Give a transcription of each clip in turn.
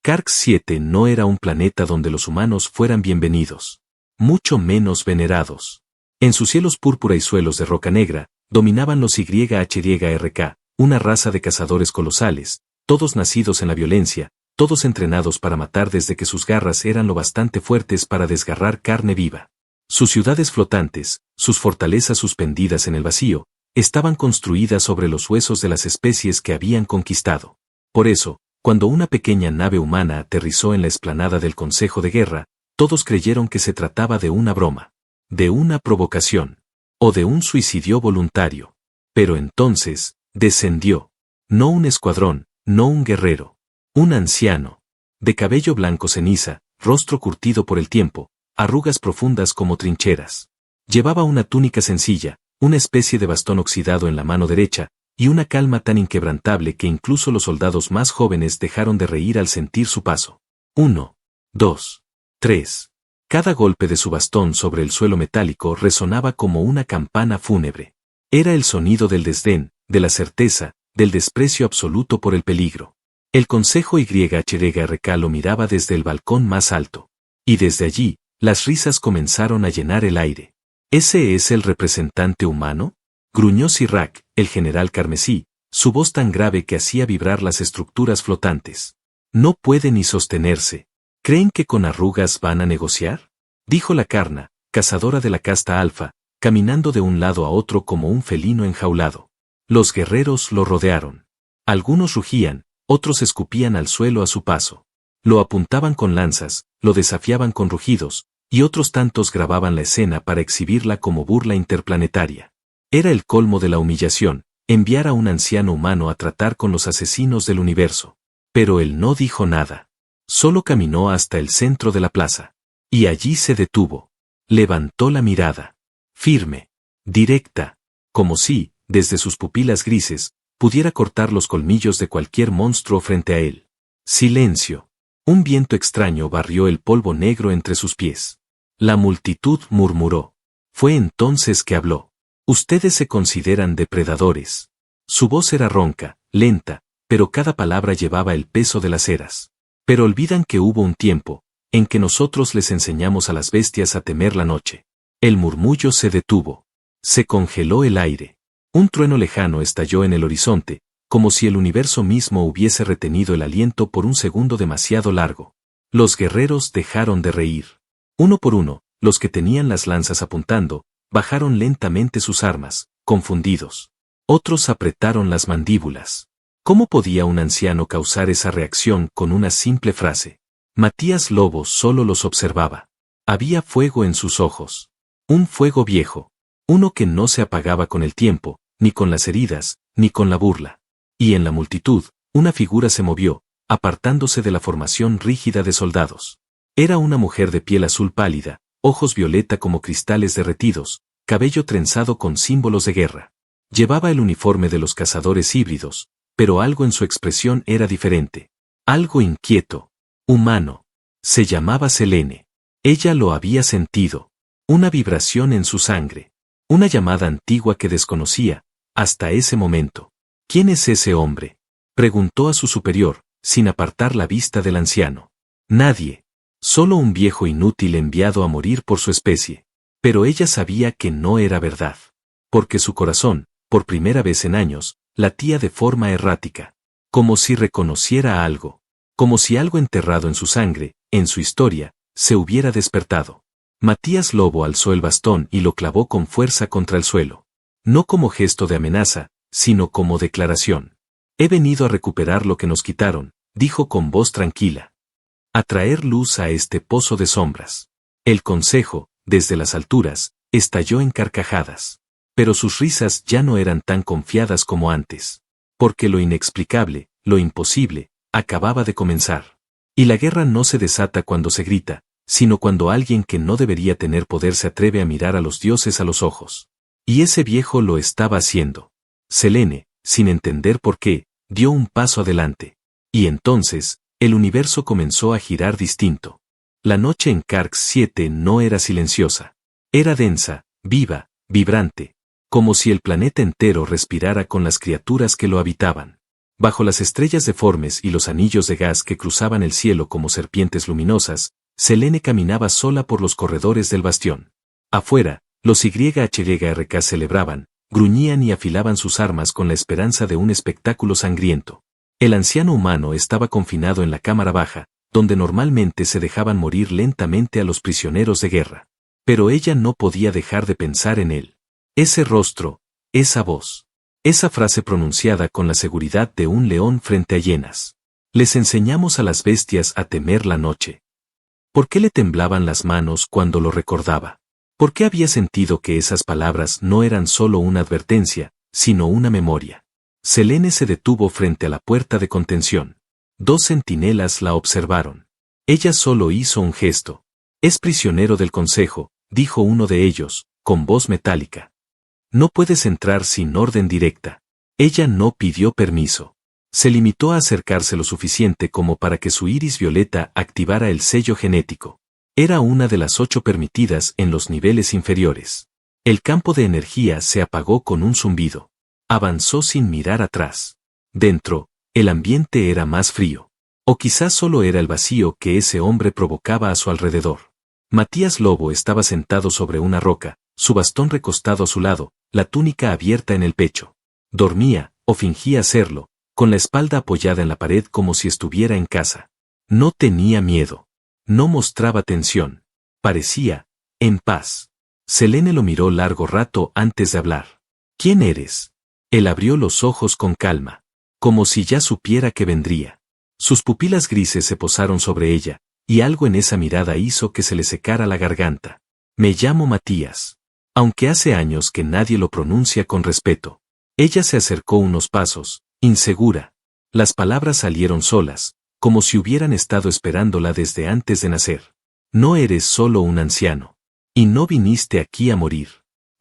Karg 7 no era un planeta donde los humanos fueran bienvenidos, mucho menos venerados. En sus cielos púrpura y suelos de roca negra, dominaban los YHYRK, una raza de cazadores colosales, todos nacidos en la violencia, todos entrenados para matar desde que sus garras eran lo bastante fuertes para desgarrar carne viva. Sus ciudades flotantes, sus fortalezas suspendidas en el vacío, estaban construidas sobre los huesos de las especies que habían conquistado. Por eso, cuando una pequeña nave humana aterrizó en la explanada del Consejo de Guerra, todos creyeron que se trataba de una broma, de una provocación, o de un suicidio voluntario. Pero entonces, descendió. No un escuadrón, no un guerrero. Un anciano. De cabello blanco ceniza, rostro curtido por el tiempo, arrugas profundas como trincheras. Llevaba una túnica sencilla, una especie de bastón oxidado en la mano derecha, y una calma tan inquebrantable que incluso los soldados más jóvenes dejaron de reír al sentir su paso. 1, 2, 3. Cada golpe de su bastón sobre el suelo metálico resonaba como una campana fúnebre. Era el sonido del desdén, de la certeza, del desprecio absoluto por el peligro. El Consejo YHRK lo miraba desde el balcón más alto. Y desde allí, las risas comenzaron a llenar el aire. ¿Ese es el representante humano? Gruñó Sirac, el general carmesí, su voz tan grave que hacía vibrar las estructuras flotantes. No puede ni sostenerse. ¿Creen que con arrugas van a negociar? Dijo la Carna, cazadora de la casta alfa, caminando de un lado a otro como un felino enjaulado. Los guerreros lo rodearon. Algunos rugían, otros escupían al suelo a su paso. Lo apuntaban con lanzas, lo desafiaban con rugidos, y otros tantos grababan la escena para exhibirla como burla interplanetaria. Era el colmo de la humillación, enviar a un anciano humano a tratar con los asesinos del universo. Pero él no dijo nada. Solo caminó hasta el centro de la plaza. Y allí se detuvo. Levantó la mirada. Firme. Directa. Como si, desde sus pupilas grises, pudiera cortar los colmillos de cualquier monstruo frente a él. Silencio. Un viento extraño barrió el polvo negro entre sus pies. La multitud murmuró. Fue entonces que habló. Ustedes se consideran depredadores. Su voz era ronca, lenta, pero cada palabra llevaba el peso de las eras. Pero olvidan que hubo un tiempo, en que nosotros les enseñamos a las bestias a temer la noche. El murmullo se detuvo. Se congeló el aire. Un trueno lejano estalló en el horizonte, como si el universo mismo hubiese retenido el aliento por un segundo demasiado largo. Los guerreros dejaron de reír. Uno por uno, los que tenían las lanzas apuntando, bajaron lentamente sus armas, confundidos. Otros apretaron las mandíbulas. ¿Cómo podía un anciano causar esa reacción con una simple frase? Matías Lobo solo los observaba. Había fuego en sus ojos. Un fuego viejo. Uno que no se apagaba con el tiempo, ni con las heridas, ni con la burla. Y en la multitud, una figura se movió, apartándose de la formación rígida de soldados. Era una mujer de piel azul pálida, ojos violeta como cristales derretidos, cabello trenzado con símbolos de guerra. Llevaba el uniforme de los cazadores híbridos, pero algo en su expresión era diferente. Algo inquieto. Humano. Se llamaba Selene. Ella lo había sentido. Una vibración en su sangre. Una llamada antigua que desconocía, hasta ese momento. ¿Quién es ese hombre? Preguntó a su superior, sin apartar la vista del anciano. Nadie. Solo un viejo inútil enviado a morir por su especie. Pero ella sabía que no era verdad. Porque su corazón, por primera vez en años, latía de forma errática. Como si reconociera algo. Como si algo enterrado en su sangre, en su historia, se hubiera despertado. Matías Lobo alzó el bastón y lo clavó con fuerza contra el suelo. No como gesto de amenaza, sino como declaración. He venido a recuperar lo que nos quitaron, dijo con voz tranquila. A traer luz a este pozo de sombras. El consejo, desde las alturas, estalló en carcajadas. Pero sus risas ya no eran tan confiadas como antes. Porque lo inexplicable, lo imposible, acababa de comenzar. Y la guerra no se desata cuando se grita, sino cuando alguien que no debería tener poder se atreve a mirar a los dioses a los ojos. Y ese viejo lo estaba haciendo. Selene, sin entender por qué, dio un paso adelante. Y entonces, el universo comenzó a girar distinto. La noche en Karg 7 no era silenciosa. Era densa, viva, vibrante. Como si el planeta entero respirara con las criaturas que lo habitaban. Bajo las estrellas deformes y los anillos de gas que cruzaban el cielo como serpientes luminosas, Selene caminaba sola por los corredores del bastión. Afuera, los YHYRK celebraban, gruñían y afilaban sus armas con la esperanza de un espectáculo sangriento. El anciano humano estaba confinado en la cámara baja, donde normalmente se dejaban morir lentamente a los prisioneros de guerra. Pero ella no podía dejar de pensar en él. Ese rostro, esa voz, esa frase pronunciada con la seguridad de un león frente a hienas. Les enseñamos a las bestias a temer la noche. ¿Por qué le temblaban las manos cuando lo recordaba? ¿Por qué había sentido que esas palabras no eran solo una advertencia, sino una memoria? Selene se detuvo frente a la puerta de contención. 2 centinelas la observaron. Ella solo hizo un gesto. «Es prisionero del consejo», dijo uno de ellos, con voz metálica. «No puedes entrar sin orden directa». Ella no pidió permiso. Se limitó a acercarse lo suficiente como para que su iris violeta activara el sello genético. Era una de las 8 permitidas en los niveles inferiores. El campo de energía se apagó con un zumbido. Avanzó sin mirar atrás. Dentro, el ambiente era más frío. O quizás solo era el vacío que ese hombre provocaba a su alrededor. Matías Lobo estaba sentado sobre una roca, su bastón recostado a su lado, la túnica abierta en el pecho. Dormía, o fingía hacerlo, con la espalda apoyada en la pared como si estuviera en casa. No tenía miedo. No mostraba tensión. Parecía, en paz. Selene lo miró largo rato antes de hablar. «¿Quién eres?» Él abrió los ojos con calma, como si ya supiera que vendría. Sus pupilas grises se posaron sobre ella, y algo en esa mirada hizo que se le secara la garganta. «Me llamo Matías». Aunque hace años que nadie lo pronuncia con respeto. Ella se acercó unos pasos, insegura. Las palabras salieron solas, como si hubieran estado esperándola desde antes de nacer. «No eres solo un anciano. Y no viniste aquí a morir».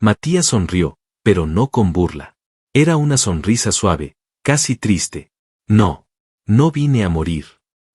Matías sonrió, pero no con burla. Era una sonrisa suave, casi triste. «No. No vine a morir.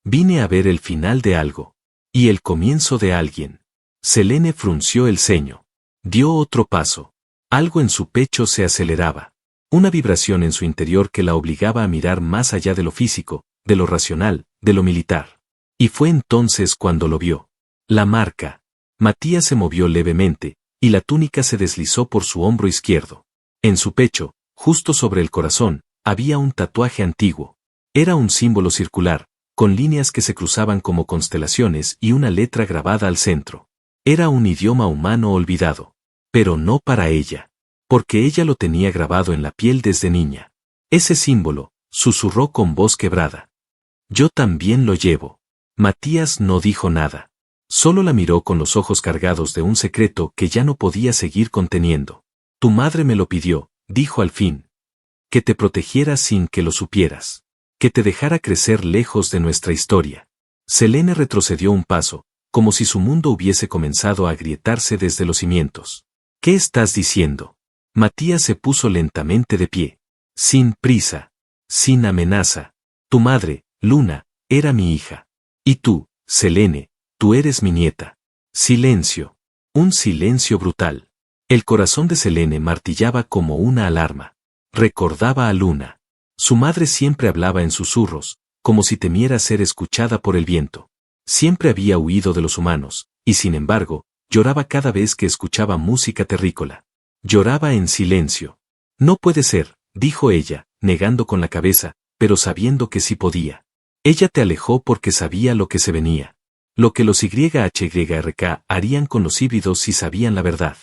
Vine a ver el final de algo. Y el comienzo de alguien». Selene frunció el ceño. Dio otro paso. Algo en su pecho se aceleraba. Una vibración en su interior que la obligaba a mirar más allá de lo físico, de lo racional, de lo militar. Y fue entonces cuando lo vio. La marca. Matías se movió levemente, y la túnica se deslizó por su hombro izquierdo. En su pecho, justo sobre el corazón, había un tatuaje antiguo. Era un símbolo circular, con líneas que se cruzaban como constelaciones y una letra grabada al centro. Era un idioma humano olvidado. Pero no para ella. Porque ella lo tenía grabado en la piel desde niña. Ese símbolo, susurró con voz quebrada. «Yo también lo llevo». Matías no dijo nada. Solo la miró con los ojos cargados de un secreto que ya no podía seguir conteniendo. «Tu madre me lo pidió», dijo al fin. «Que te protegiera sin que lo supieras. Que te dejara crecer lejos de nuestra historia». Selene retrocedió un paso, como si su mundo hubiese comenzado a agrietarse desde los cimientos. «¿Qué estás diciendo?» Matías se puso lentamente de pie. Sin prisa. Sin amenaza. «Tu madre, Luna, era mi hija. Y tú, Selene, tú eres mi nieta». Silencio. Un silencio brutal. El corazón de Selene martillaba como una alarma. Recordaba a Luna. Su madre siempre hablaba en susurros, como si temiera ser escuchada por el viento. Siempre había huido de los humanos, y sin embargo, lloraba cada vez que escuchaba música terrícola. Lloraba en silencio. «No puede ser», dijo ella, negando con la cabeza, pero sabiendo que sí podía. Ella te alejó porque sabía lo que se venía. Lo que los YHYRK harían con los híbridos si sabían la verdad.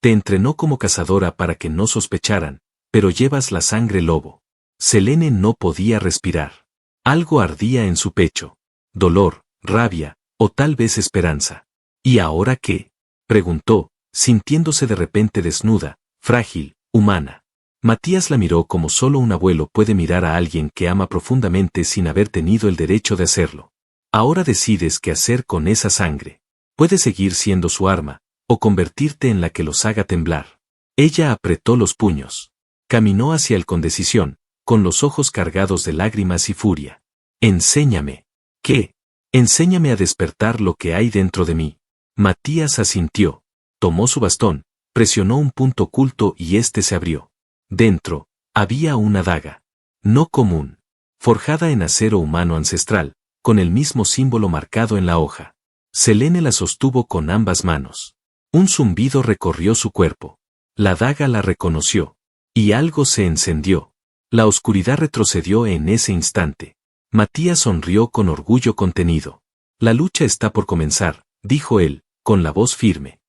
Te entrenó como cazadora para que no sospecharan, pero llevas la sangre lobo. Selene no podía respirar. Algo ardía en su pecho. Dolor, rabia, o tal vez esperanza. «¿Y ahora qué?», preguntó, sintiéndose de repente desnuda, frágil, humana. Matías la miró como solo un abuelo puede mirar a alguien que ama profundamente sin haber tenido el derecho de hacerlo. «Ahora decides qué hacer con esa sangre. Puedes seguir siendo su arma, o convertirte en la que los haga temblar». Ella apretó los puños. Caminó hacia él con decisión, con los ojos cargados de lágrimas y furia. «Enséñame». «¿Qué?» «Enséñame a despertar lo que hay dentro de mí». Matías asintió. Tomó su bastón, presionó un punto oculto y éste se abrió. Dentro, había una daga. No común. forjada en acero humano ancestral, con el mismo símbolo marcado en la hoja. Selene la sostuvo con ambas manos. Un zumbido recorrió su cuerpo. La daga la reconoció. Y algo se encendió. La oscuridad retrocedió en ese instante. Matías sonrió con orgullo contenido. La lucha está por comenzar, dijo él, con la voz firme.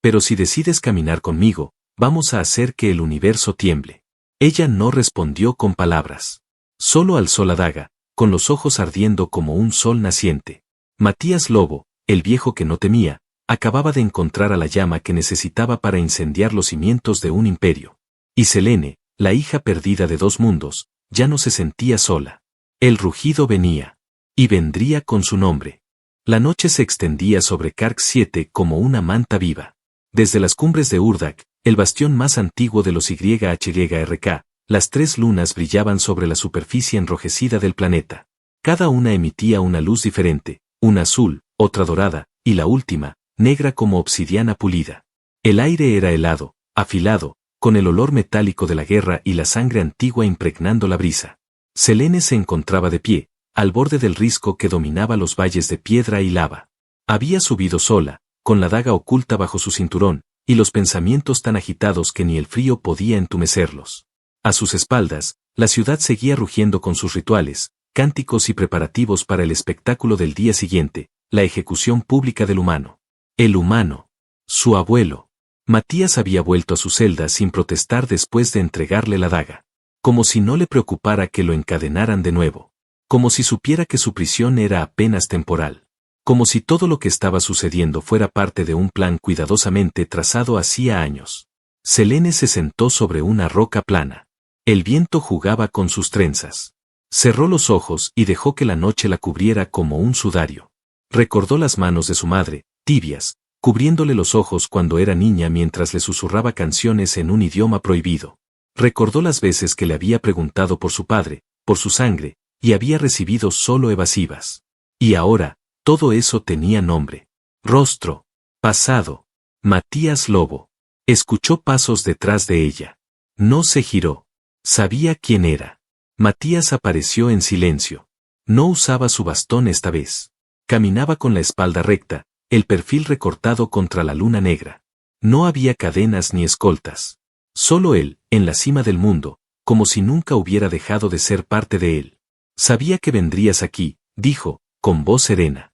Pero si decides caminar conmigo, vamos a hacer que el universo tiemble. Ella no respondió con palabras. Solo alzó la daga, con los ojos ardiendo como un sol naciente. Matías Lobo, el viejo que no temía, acababa de encontrar a la llama que necesitaba para incendiar los cimientos de un imperio. Y Selene, la hija perdida de dos mundos, ya no se sentía sola. El rugido venía. Y vendría con su nombre. La noche se extendía sobre Kark 7 como una manta viva. Desde las cumbres de Urdak, el bastión más antiguo de los YHYRK, las tres lunas brillaban sobre la superficie enrojecida del planeta. Cada una emitía una luz diferente, una azul, otra dorada, y la última, negra como obsidiana pulida. El aire era helado, afilado, con el olor metálico de la guerra y la sangre antigua impregnando la brisa. Selene se encontraba de pie, al borde del risco que dominaba los valles de piedra y lava. Había subido sola, con la daga oculta bajo su cinturón, y los pensamientos tan agitados que ni el frío podía entumecerlos. A sus espaldas, la ciudad seguía rugiendo con sus rituales, cánticos y preparativos para el espectáculo del día siguiente, la ejecución pública del humano. El humano. Su abuelo. Matías había vuelto a su celda sin protestar después de entregarle la daga. Como si no le preocupara que lo encadenaran de nuevo. Como si supiera que su prisión era apenas temporal. Como si todo lo que estaba sucediendo fuera parte de un plan cuidadosamente trazado hacía años. Selene se sentó sobre una roca plana. El viento jugaba con sus trenzas. Cerró los ojos y dejó que la noche la cubriera como un sudario. Recordó las manos de su madre, tibias, cubriéndole los ojos cuando era niña mientras le susurraba canciones en un idioma prohibido. Recordó las veces que le había preguntado por su padre, por su sangre, y había recibido solo evasivas. Y ahora, todo eso tenía nombre. Rostro. Pasado. Matías Lobo. Escuchó pasos detrás de ella. No se giró. Sabía quién era. Matías apareció en silencio. No usaba su bastón esta vez. Caminaba con la espalda recta, el perfil recortado contra la luna negra. No había cadenas ni escoltas. Solo él, en la cima del mundo, como si nunca hubiera dejado de ser parte de él. Sabía que vendrías aquí, dijo, con voz serena.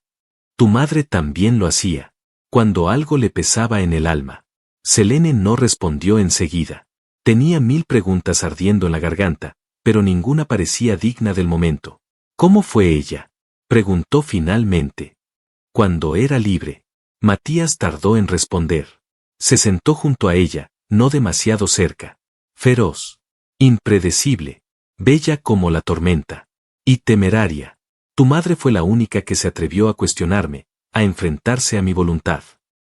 Tu madre también lo hacía. Cuando algo le pesaba en el alma. Selene no respondió enseguida. Tenía 1000 preguntas ardiendo en la garganta, pero ninguna parecía digna del momento. ¿Cómo fue ella? Preguntó finalmente. Cuando era libre. Matías tardó en responder. Se sentó junto a ella, no demasiado cerca. Feroz. Impredecible. Bella como la tormenta. Y temeraria. Tu madre fue la única que se atrevió a cuestionarme, a enfrentarse a mi voluntad.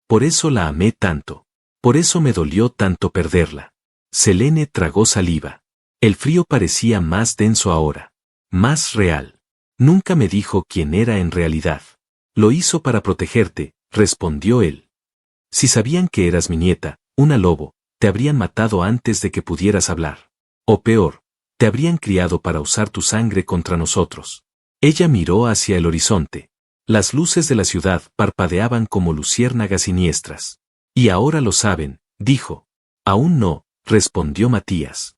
Por eso la amé tanto. Por eso me dolió tanto perderla. Selene tragó saliva. El frío parecía más denso ahora. Más real. Nunca me dijo quién era en realidad. Lo hizo para protegerte, respondió él. Si sabían que eras mi nieta, una lobo, te habrían matado antes de que pudieras hablar. O peor, te habrían criado para usar tu sangre contra nosotros. Ella miró hacia el horizonte. Las luces de la ciudad parpadeaban como luciérnagas siniestras. Y ahora lo saben, dijo. Aún no, respondió Matías.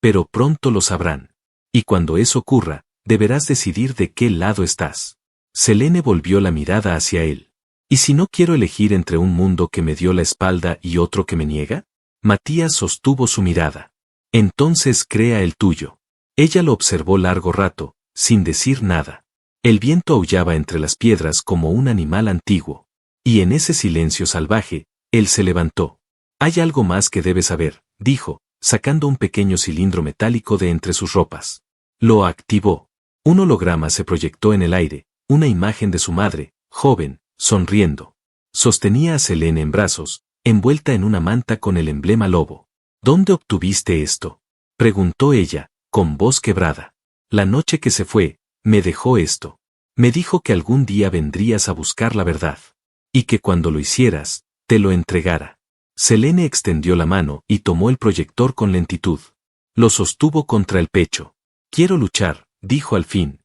Pero pronto lo sabrán. Y cuando eso ocurra, deberás decidir de qué lado estás. Selene volvió la mirada hacia él. ¿Y si no quiero elegir entre un mundo que me dio la espalda y otro que me niega? Matías sostuvo su mirada. Entonces crea el tuyo. Ella lo observó largo rato, sin decir nada. El viento aullaba entre las piedras como un animal antiguo. Y en ese silencio salvaje, él se levantó. Hay algo más que debes saber, dijo, sacando un pequeño cilindro metálico de entre sus ropas. Lo activó. Un holograma se proyectó en el aire, una imagen de su madre, joven, sonriendo. Sostenía a Selene en brazos, envuelta en una manta con el emblema lobo. ¿Dónde obtuviste esto? Preguntó ella, con voz quebrada. La noche que se fue, me dejó esto. Me dijo que algún día vendrías a buscar la verdad. Y que cuando lo hicieras, te lo entregara. Selene extendió la mano y tomó el proyector con lentitud. Lo sostuvo contra el pecho. Quiero luchar, dijo al fin.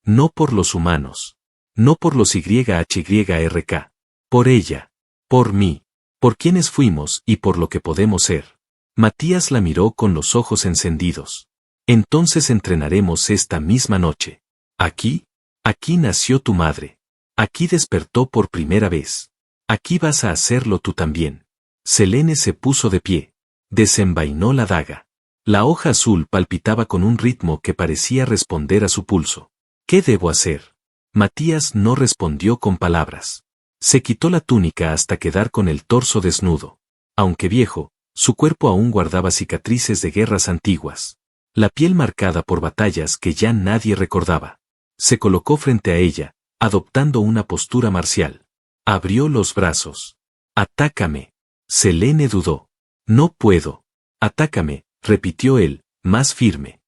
No por los humanos. No por los YHYRK. Por ella. Por mí. Por quienes fuimos y por lo que podemos ser. Matías la miró con los ojos encendidos. Entonces entrenaremos esta misma noche. ¿Aquí? Aquí nació tu madre. Aquí despertó por primera vez. Aquí vas a hacerlo tú también. Selene se puso de pie. Desenvainó la daga. La hoja azul palpitaba con un ritmo que parecía responder a su pulso. ¿Qué debo hacer? Matías no respondió con palabras. Se quitó la túnica hasta quedar con el torso desnudo. Aunque viejo, su cuerpo aún guardaba cicatrices de guerras antiguas. La piel marcada por batallas que ya nadie recordaba. Se colocó frente a ella, adoptando una postura marcial. Abrió los brazos. «Atácame». Selene dudó. «No puedo». «Atácame», repitió él, más firme.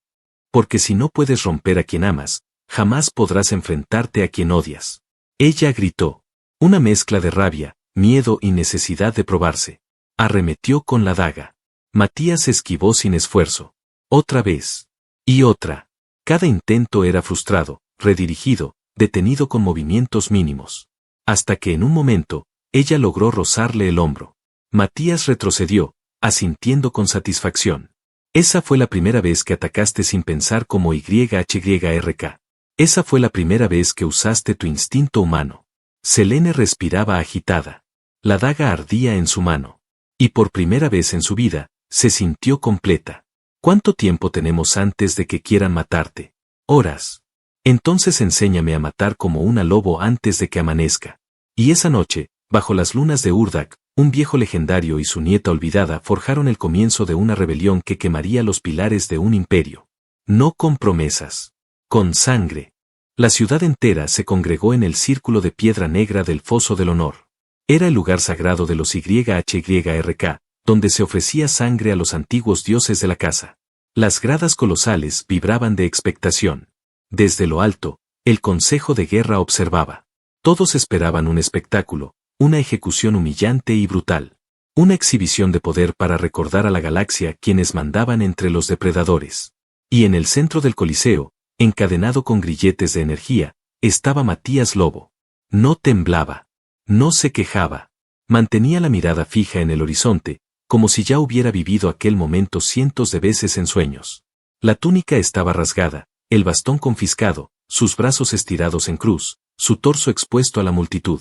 «Porque si no puedes romper a quien amas, jamás podrás enfrentarte a quien odias». Ella gritó. Una mezcla de rabia, miedo y necesidad de probarse. Arremetió con la daga. Matías esquivó sin esfuerzo. Otra vez. Y otra. Cada intento era frustrado, redirigido, detenido con movimientos mínimos. Hasta que en un momento, ella logró rozarle el hombro. Matías retrocedió, asintiendo con satisfacción. Esa fue la primera vez que atacaste sin pensar como YHYRK. Esa fue la primera vez que usaste tu instinto humano. Selene respiraba agitada. La daga ardía en su mano. Y por primera vez en su vida, se sintió completa. ¿Cuánto tiempo tenemos antes de que quieran matarte? Horas. Entonces enséñame a matar como una lobo antes de que amanezca. Y esa noche, bajo las lunas de Urdak, un viejo legendario y su nieta olvidada forjaron el comienzo de una rebelión que quemaría los pilares de un imperio. No con promesas. Con sangre. La ciudad entera se congregó en el círculo de piedra negra del Foso del Honor. Era el lugar sagrado de los YHYRK, donde se ofrecía sangre a los antiguos dioses de la casa. Las gradas colosales vibraban de expectación. Desde lo alto, el Consejo de Guerra observaba. Todos esperaban un espectáculo, una ejecución humillante y brutal. Una exhibición de poder para recordar a la galaxia quienes mandaban entre los depredadores. Y en el centro del Coliseo, encadenado con grilletes de energía, estaba Matías Lobo. No temblaba. No se quejaba. Mantenía la mirada fija en el horizonte, como si ya hubiera vivido aquel momento cientos de veces en sueños. La túnica estaba rasgada, el bastón confiscado, sus brazos estirados en cruz, su torso expuesto a la multitud.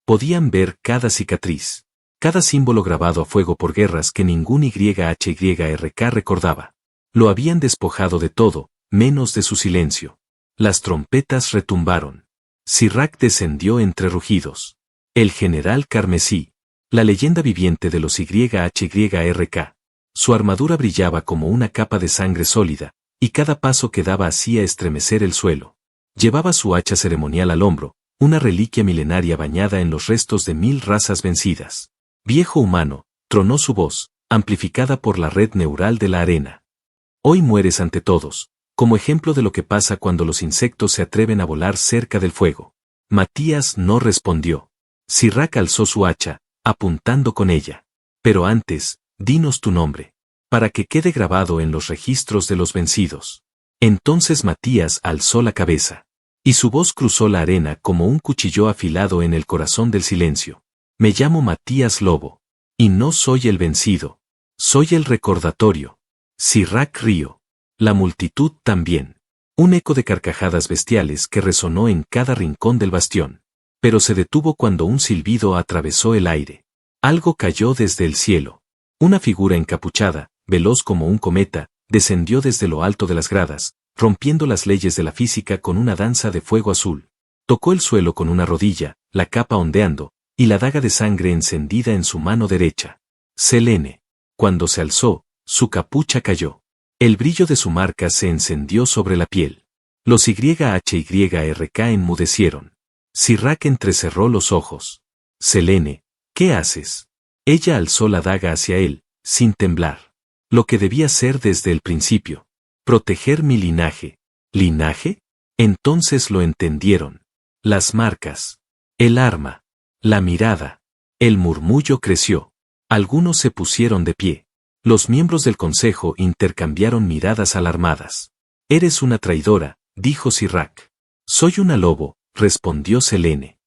Podían ver cada cicatriz, cada símbolo grabado a fuego por guerras que ningún YHYRK recordaba. Lo habían despojado de todo, menos de su silencio. Las trompetas retumbaron. Sirrak descendió entre rugidos. El general carmesí. La leyenda viviente de los YHYRK. Su armadura brillaba como una capa de sangre sólida, y cada paso que daba hacía estremecer el suelo. Llevaba su hacha ceremonial al hombro, una reliquia milenaria bañada en los restos de 1000 razas vencidas. Viejo humano, tronó su voz, amplificada por la red neural de la arena. Hoy mueres ante todos, como ejemplo de lo que pasa cuando los insectos se atreven a volar cerca del fuego. Matías no respondió. Sirrak alzó su hacha, apuntando con ella. Pero antes, dinos tu nombre, para que quede grabado en los registros de los vencidos. Entonces Matías alzó la cabeza. Y su voz cruzó la arena como un cuchillo afilado en el corazón del silencio. Me llamo Matías Lobo. Y no soy el vencido. Soy el recordatorio. Sirrak rió. La multitud también. Un eco de carcajadas bestiales que resonó en cada rincón del bastión. Pero se detuvo cuando un silbido atravesó el aire. Algo cayó desde el cielo. Una figura encapuchada, veloz como un cometa, descendió desde lo alto de las gradas, rompiendo las leyes de la física con una danza de fuego azul. Tocó el suelo con una rodilla, la capa ondeando, y la daga de sangre encendida en su mano derecha. Selene. Cuando se alzó, su capucha cayó. El brillo de su marca se encendió sobre la piel. Los YHYRK enmudecieron. Sirrak entrecerró los ojos. Selene, ¿qué haces? Ella alzó la daga hacia él, sin temblar. Lo que debía ser desde el principio. Proteger mi linaje. ¿Linaje? Entonces lo entendieron. Las marcas. El arma. La mirada. El murmullo creció. Algunos se pusieron de pie. Los miembros del consejo intercambiaron miradas alarmadas. Eres una traidora, dijo Sirrak. Soy una lobo, respondió Selene.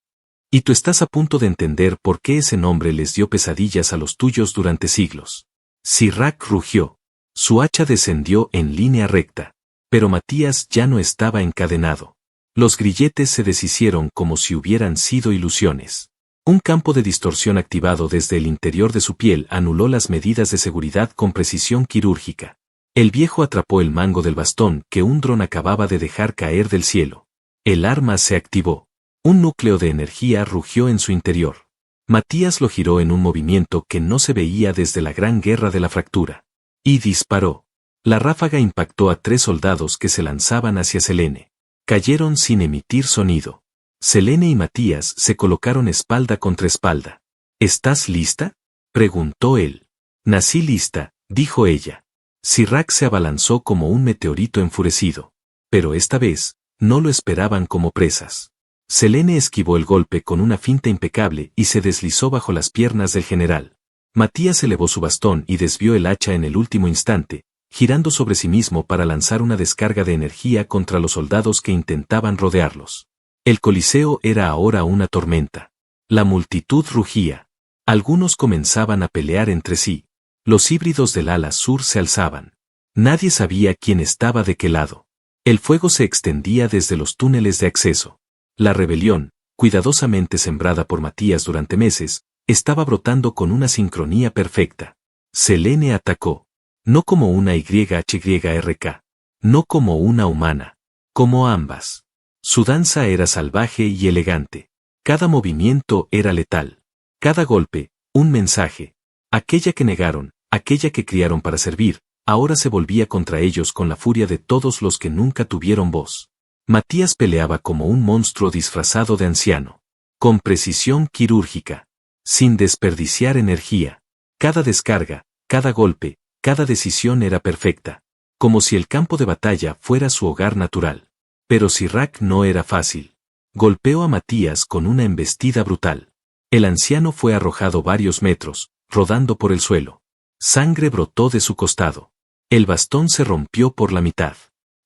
Y tú estás a punto de entender por qué ese nombre les dio pesadillas a los tuyos durante siglos. Sirrak rugió. Su hacha descendió en línea recta. Pero Matías ya no estaba encadenado. Los grilletes se deshicieron como si hubieran sido ilusiones. Un campo de distorsión activado desde el interior de su piel anuló las medidas de seguridad con precisión quirúrgica. El viejo atrapó el mango del bastón que un dron acababa de dejar caer del cielo. El arma se activó. Un núcleo de energía rugió en su interior. Matías lo giró en un movimiento que no se veía desde la Gran Guerra de la Fractura. Y disparó. La ráfaga impactó a 3 soldados que se lanzaban hacia Selene. Cayeron sin emitir sonido. Selene y Matías se colocaron espalda contra espalda. ¿Estás lista?, preguntó él. Nací lista, dijo ella. Sirrak se abalanzó como un meteorito enfurecido. Pero esta vez, no lo esperaban como presas. Selene esquivó el golpe con una finta impecable y se deslizó bajo las piernas del general. Matías elevó su bastón y desvió el hacha en el último instante, girando sobre sí mismo para lanzar una descarga de energía contra los soldados que intentaban rodearlos. El Coliseo era ahora una tormenta. La multitud rugía. Algunos comenzaban a pelear entre sí. Los híbridos del ala sur se alzaban. Nadie sabía quién estaba de qué lado. El fuego se extendía desde los túneles de acceso. La rebelión, cuidadosamente sembrada por Matías durante meses, estaba brotando con una sincronía perfecta. Selene atacó. No como una YHYRK. No como una humana. Como ambas. Su danza era salvaje y elegante. Cada movimiento era letal. Cada golpe, un mensaje. Aquella que negaron, aquella que criaron para servir, ahora se volvía contra ellos con la furia de todos los que nunca tuvieron voz. Matías peleaba como un monstruo disfrazado de anciano. Con precisión quirúrgica. Sin desperdiciar energía. Cada descarga, cada golpe, cada decisión era perfecta. Como si el campo de batalla fuera su hogar natural. Pero Sirrak no era fácil. Golpeó a Matías con una embestida brutal. El anciano fue arrojado varios metros, rodando por el suelo. Sangre brotó de su costado. El bastón se rompió por la mitad.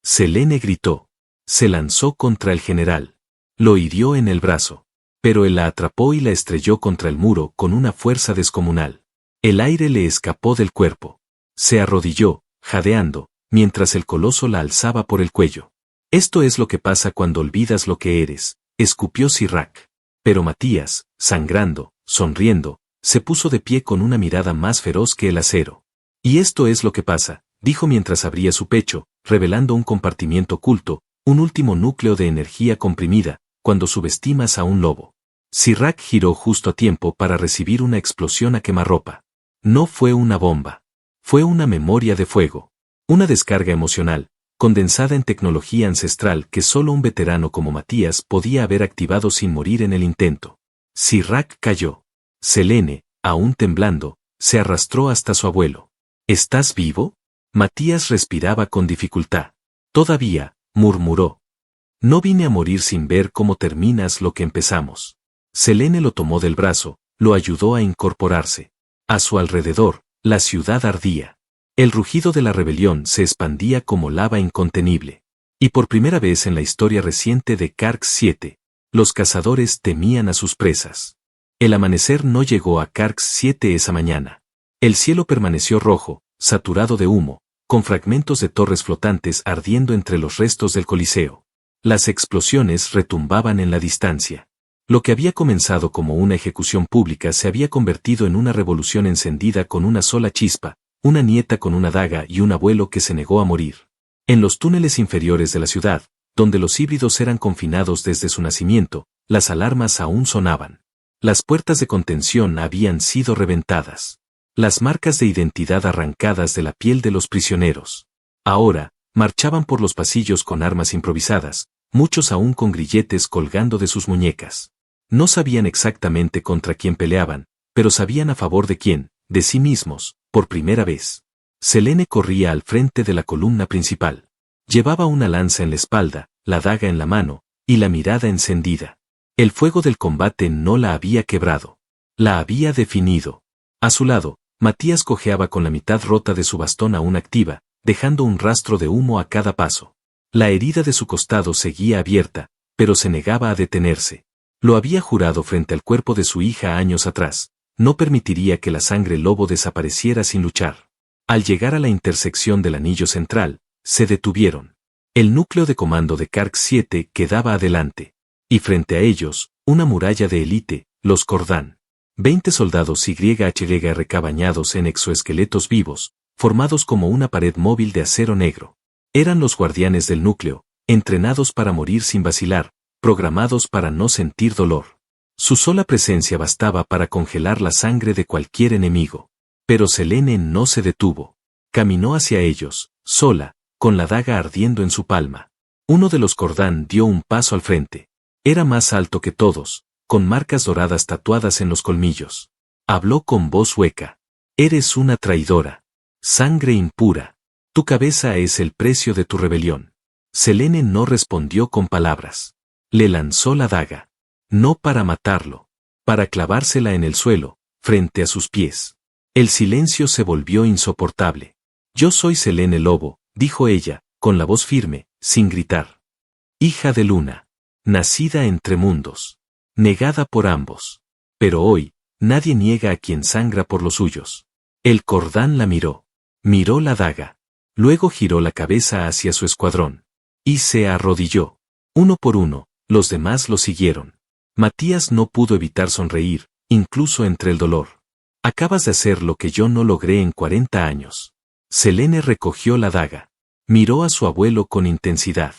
Selene gritó. Se lanzó contra el general. Lo hirió en el brazo. Pero él la atrapó y la estrelló contra el muro con una fuerza descomunal. El aire le escapó del cuerpo. Se arrodilló, jadeando, mientras el coloso la alzaba por el cuello. Esto es lo que pasa cuando olvidas lo que eres, escupió Sirrak. Pero Matías, sangrando, sonriendo, se puso de pie con una mirada más feroz que el acero. Y esto es lo que pasa, dijo mientras abría su pecho, revelando un compartimiento oculto, un último núcleo de energía comprimida, cuando subestimas a un lobo. Sirrak giró justo a tiempo para recibir una explosión a quemarropa. No fue una bomba. Fue una memoria de fuego. Una descarga emocional, condensada en tecnología ancestral que solo un veterano como Matías podía haber activado sin morir en el intento. Sirrak cayó. Selene, aún temblando, se arrastró hasta su abuelo. ¿Estás vivo? Matías respiraba con dificultad. Todavía, murmuró. No vine a morir sin ver cómo terminas lo que empezamos. Selene lo tomó del brazo, lo ayudó a incorporarse. A su alrededor, la ciudad ardía. El rugido de la rebelión se expandía como lava incontenible. Y por primera vez en la historia reciente de Karks 7, los cazadores temían a sus presas. El amanecer no llegó a Karks 7 esa mañana. El cielo permaneció rojo, saturado de humo, con fragmentos de torres flotantes ardiendo entre los restos del Coliseo. Las explosiones retumbaban en la distancia. Lo que había comenzado como una ejecución pública se había convertido en una revolución encendida con una sola chispa, una nieta con una daga y un abuelo que se negó a morir. En los túneles inferiores de la ciudad, donde los híbridos eran confinados desde su nacimiento, las alarmas aún sonaban. Las puertas de contención habían sido reventadas. Las marcas de identidad arrancadas de la piel de los prisioneros. Ahora, marchaban por los pasillos con armas improvisadas, muchos aún con grilletes colgando de sus muñecas. No sabían exactamente contra quién peleaban, pero sabían a favor de quién, de sí mismos, por primera vez. Selene corría al frente de la columna principal. Llevaba una lanza en la espalda, la daga en la mano, y la mirada encendida. El fuego del combate no la había quebrado. La había definido. A su lado, Matías cojeaba con la mitad rota de su bastón aún activa, dejando un rastro de humo a cada paso. La herida de su costado seguía abierta, pero se negaba a detenerse. Lo había jurado frente al cuerpo de su hija años atrás. No permitiría que la sangre lobo desapareciera sin luchar. Al llegar a la intersección del anillo central, se detuvieron. El núcleo de comando de Karg 7 quedaba adelante. Y frente a ellos, una muralla de élite, los Cordán. 20 soldados YHYRK bañados en exoesqueletos vivos, formados como una pared móvil de acero negro. Eran los guardianes del núcleo, entrenados para morir sin vacilar, programados para no sentir dolor. Su sola presencia bastaba para congelar la sangre de cualquier enemigo. Pero Selene no se detuvo. Caminó hacia ellos, sola, con la daga ardiendo en su palma. Uno de los Cordán dio un paso al frente. Era más alto que todos, con marcas doradas tatuadas en los colmillos. Habló con voz hueca. Eres una traidora. Sangre impura. Tu cabeza es el precio de tu rebelión. Selene no respondió con palabras. Le lanzó la daga. No para matarlo. Para clavársela en el suelo, frente a sus pies. El silencio se volvió insoportable. Yo soy Selene Lobo, dijo ella, con la voz firme, sin gritar. Hija de luna. Nacida entre mundos. Negada por ambos. Pero hoy, nadie niega a quien sangra por los suyos. El Cordán la miró. Miró la daga. Luego giró la cabeza hacia su escuadrón. Y se arrodilló. Uno por uno, los demás lo siguieron. Matías no pudo evitar sonreír, incluso entre el dolor. Acabas de hacer lo que yo no logré en 40 años. Selene recogió la daga. Miró a su abuelo con intensidad.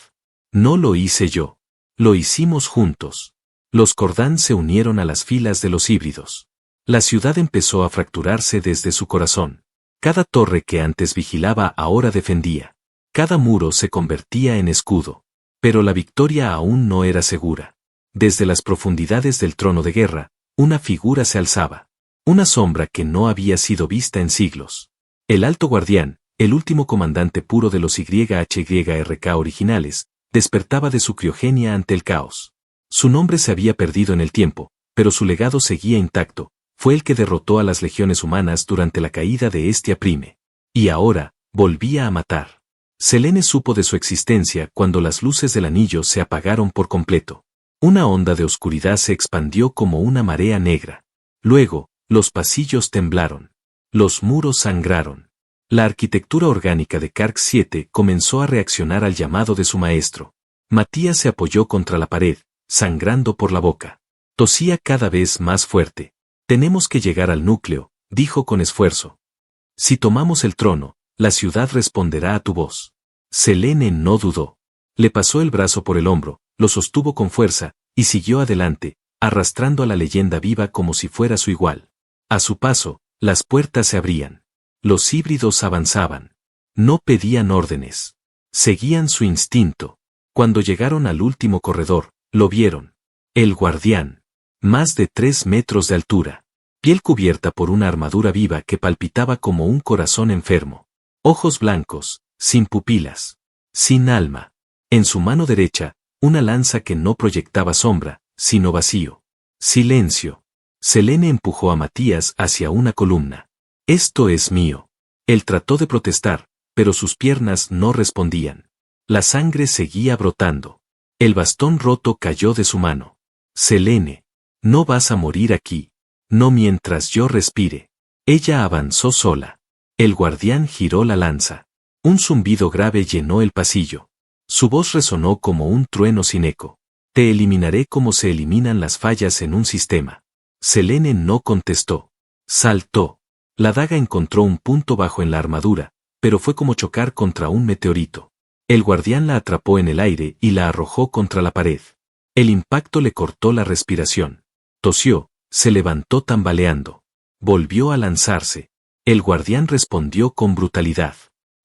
No lo hice yo. Lo hicimos juntos. Los Cordán se unieron a las filas de los híbridos. La ciudad empezó a fracturarse desde su corazón. Cada torre que antes vigilaba ahora defendía. Cada muro se convertía en escudo. Pero la victoria aún no era segura. Desde las profundidades del trono de guerra, una figura se alzaba. Una sombra que no había sido vista en siglos. El Alto Guardián, el último comandante puro de los YHYRK originales, despertaba de su criogenia ante el caos. Su nombre se había perdido en el tiempo, pero su legado seguía intacto. Fue el que derrotó a las legiones humanas durante la caída de Hestia Prime. Y ahora, volvía a matar. Selene supo de su existencia cuando las luces del anillo se apagaron por completo. Una onda de oscuridad se expandió como una marea negra. Luego, los pasillos temblaron. Los muros sangraron. La arquitectura orgánica de Karg 7 comenzó a reaccionar al llamado de su maestro. Matías se apoyó contra la pared, sangrando por la boca. Tosía cada vez más fuerte. Tenemos que llegar al núcleo, dijo con esfuerzo. Si tomamos el trono, la ciudad responderá a tu voz. Selene no dudó. Le pasó el brazo por el hombro, lo sostuvo con fuerza, y siguió adelante, arrastrando a la leyenda viva como si fuera su igual. A su paso, las puertas se abrían. Los híbridos avanzaban. No pedían órdenes. Seguían su instinto. Cuando llegaron al último corredor, lo vieron. El guardián. Más de 3 metros de altura. Piel cubierta por una armadura viva que palpitaba como un corazón enfermo. Ojos blancos, sin pupilas. Sin alma. En su mano derecha, una lanza que no proyectaba sombra, sino vacío. Silencio. Selene empujó a Matías hacia una columna. Esto es mío. Él trató de protestar, pero sus piernas no respondían. La sangre seguía brotando. El bastón roto cayó de su mano. Selene, no vas a morir aquí. No mientras yo respire. Ella avanzó sola. El guardián giró la lanza. Un zumbido grave llenó el pasillo. Su voz resonó como un trueno sin eco. Te eliminaré como se eliminan las fallas en un sistema. Selene no contestó. Saltó. La daga encontró un punto bajo en la armadura, pero fue como chocar contra un meteorito. El guardián la atrapó en el aire y la arrojó contra la pared. El impacto le cortó la respiración. Tosió, se levantó tambaleando. Volvió a lanzarse. El guardián respondió con brutalidad.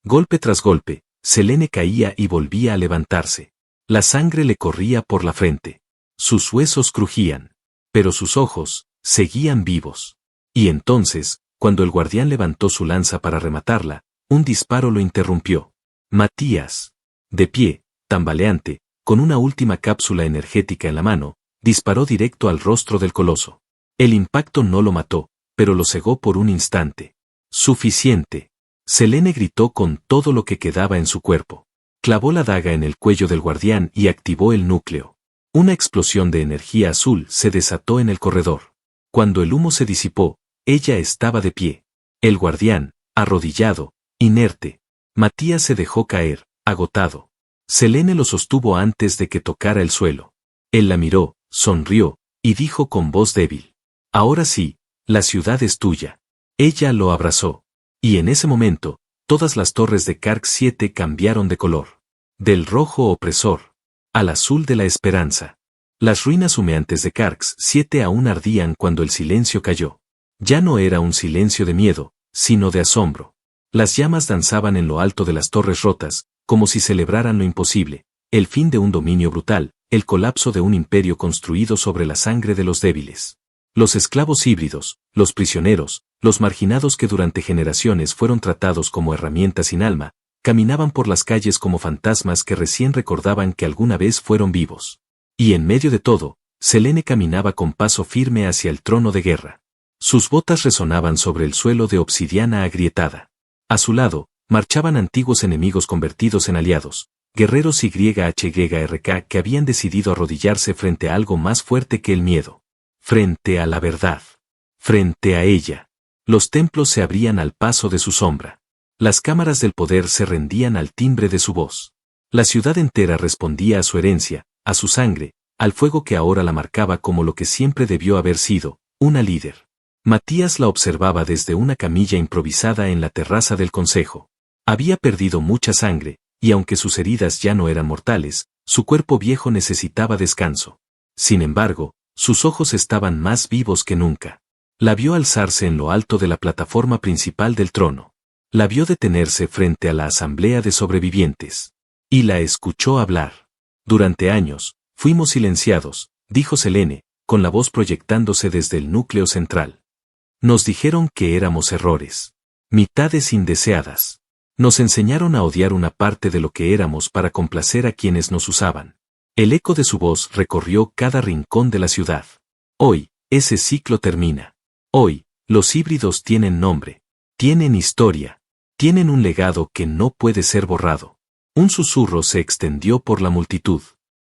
Golpe tras golpe, Selene caía y volvía a levantarse. La sangre le corría por la frente. Sus huesos crujían. Pero sus ojos, seguían vivos. Y entonces, cuando el guardián levantó su lanza para rematarla, un disparo lo interrumpió. Matías, de pie, tambaleante, con una última cápsula energética en la mano, disparó directo al rostro del coloso. El impacto no lo mató, pero lo cegó por un instante. Suficiente. Selene gritó con todo lo que quedaba en su cuerpo. Clavó la daga en el cuello del guardián y activó el núcleo. Una explosión de energía azul se desató en el corredor. Cuando el humo se disipó, ella estaba de pie. El guardián, arrodillado, inerte. Matías se dejó caer, agotado. Selene lo sostuvo antes de que tocara el suelo. Él la miró, sonrió, y dijo con voz débil: ahora sí, la ciudad es tuya. Ella lo abrazó. Y en ese momento, todas las torres de Karg 7 cambiaron de color. Del rojo opresor al azul de la esperanza. Las ruinas humeantes de Karg 7 aún ardían cuando el silencio cayó. Ya no era un silencio de miedo, sino de asombro. Las llamas danzaban en lo alto de las torres rotas, como si celebraran lo imposible, el fin de un dominio brutal, el colapso de un imperio construido sobre la sangre de los débiles. Los esclavos híbridos, los prisioneros, los marginados que durante generaciones fueron tratados como herramientas sin alma, caminaban por las calles como fantasmas que recién recordaban que alguna vez fueron vivos. Y en medio de todo, Selene caminaba con paso firme hacia el trono de guerra. Sus botas resonaban sobre el suelo de obsidiana agrietada. A su lado, marchaban antiguos enemigos convertidos en aliados, guerreros YHYRK que habían decidido arrodillarse frente a algo más fuerte que el miedo. Frente a la verdad. Frente a ella. Los templos se abrían al paso de su sombra. Las cámaras del poder se rendían al timbre de su voz. La ciudad entera respondía a su herencia, a su sangre, al fuego que ahora la marcaba como lo que siempre debió haber sido, una líder. Matías la observaba desde una camilla improvisada en la terraza del consejo. Había perdido mucha sangre, y aunque sus heridas ya no eran mortales, su cuerpo viejo necesitaba descanso. Sin embargo, sus ojos estaban más vivos que nunca. La vio alzarse en lo alto de la plataforma principal del trono. La vio detenerse frente a la asamblea de sobrevivientes. Y la escuchó hablar. Durante años, fuimos silenciados, dijo Selene, con la voz proyectándose desde el núcleo central. Nos dijeron que éramos errores. Mitades indeseadas. Nos enseñaron a odiar una parte de lo que éramos para complacer a quienes nos usaban. El eco de su voz recorrió cada rincón de la ciudad. Hoy, ese ciclo termina. Hoy, los híbridos tienen nombre. Tienen historia. Tienen un legado que no puede ser borrado. Un susurro se extendió por la multitud.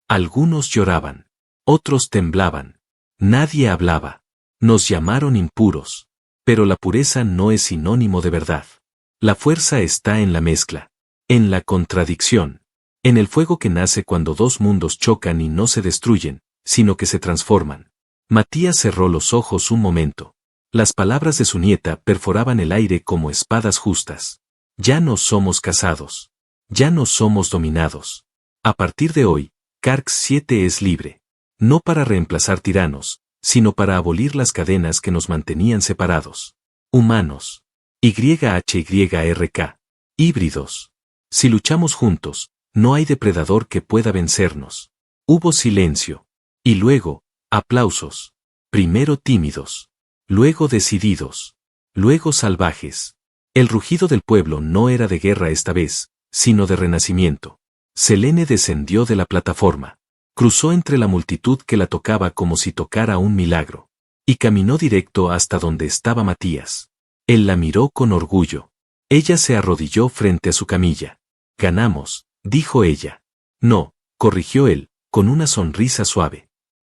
Algunos lloraban. Otros temblaban. Nadie hablaba. Nos llamaron impuros. Pero la pureza no es sinónimo de verdad. La fuerza está en la mezcla. En la contradicción. En el fuego que nace cuando dos mundos chocan y no se destruyen, sino que se transforman. Matías cerró los ojos un momento. Las palabras de su nieta perforaban el aire como espadas justas. Ya no somos casados. Ya no somos dominados. A partir de hoy, Karg 7 es libre. No para reemplazar tiranos, sino para abolir las cadenas que nos mantenían separados. Humanos. YHYRK. Híbridos. Si luchamos juntos, no hay depredador que pueda vencernos. Hubo silencio. Y luego, aplausos. Primero tímidos. Luego decididos. Luego salvajes. El rugido del pueblo no era de guerra esta vez, sino de renacimiento. Selene descendió de la plataforma. Cruzó entre la multitud que la tocaba como si tocara un milagro. Y caminó directo hasta donde estaba Matías. Él la miró con orgullo. Ella se arrodilló frente a su camilla. Ganamos, dijo ella. No, corrigió él, con una sonrisa suave.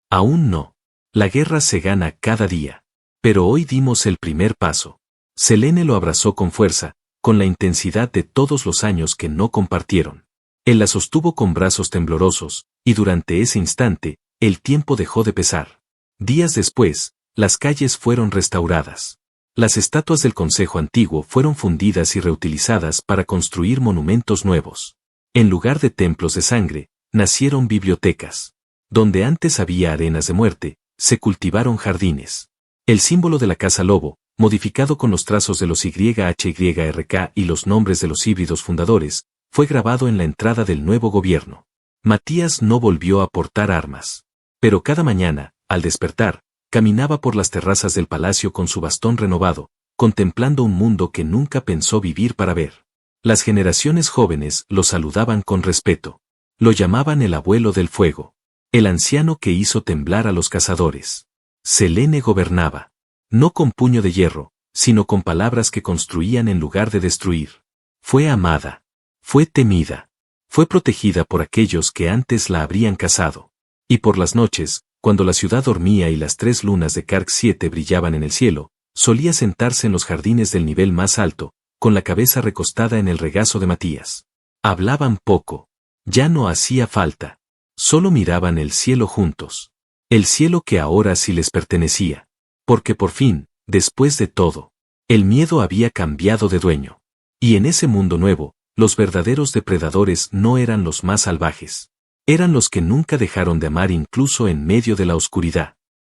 Aún no. La guerra se gana cada día. Pero hoy dimos el primer paso. Selene lo abrazó con fuerza, con la intensidad de todos los años que no compartieron. Él la sostuvo con brazos temblorosos, y durante ese instante, el tiempo dejó de pesar. Días después, las calles fueron restauradas. Las estatuas del Consejo Antiguo fueron fundidas y reutilizadas para construir monumentos nuevos. En lugar de templos de sangre, nacieron bibliotecas. Donde antes había arenas de muerte, se cultivaron jardines. El símbolo de la Casa Lobo, modificado con los trazos de los YHYRK y los nombres de los híbridos fundadores, fue grabado en la entrada del nuevo gobierno. Matías no volvió a portar armas. Pero cada mañana, al despertar, caminaba por las terrazas del palacio con su bastón renovado, contemplando un mundo que nunca pensó vivir para ver. Las generaciones jóvenes lo saludaban con respeto. Lo llamaban el abuelo del fuego. El anciano que hizo temblar a los cazadores. Selene gobernaba. No con puño de hierro, sino con palabras que construían en lugar de destruir. Fue amada. Fue temida. Fue protegida por aquellos que antes la habrían cazado. Y por las noches, cuando la ciudad dormía y las 3 lunas de Karg 7 brillaban en el cielo, solía sentarse en los jardines del nivel más alto, con la cabeza recostada en el regazo de Matías. Hablaban poco. Ya no hacía falta. Solo miraban el cielo juntos. El cielo que ahora sí les pertenecía. Porque por fin, después de todo, el miedo había cambiado de dueño. Y en ese mundo nuevo, los verdaderos depredadores no eran los más salvajes. Eran los que nunca dejaron de amar incluso en medio de la oscuridad.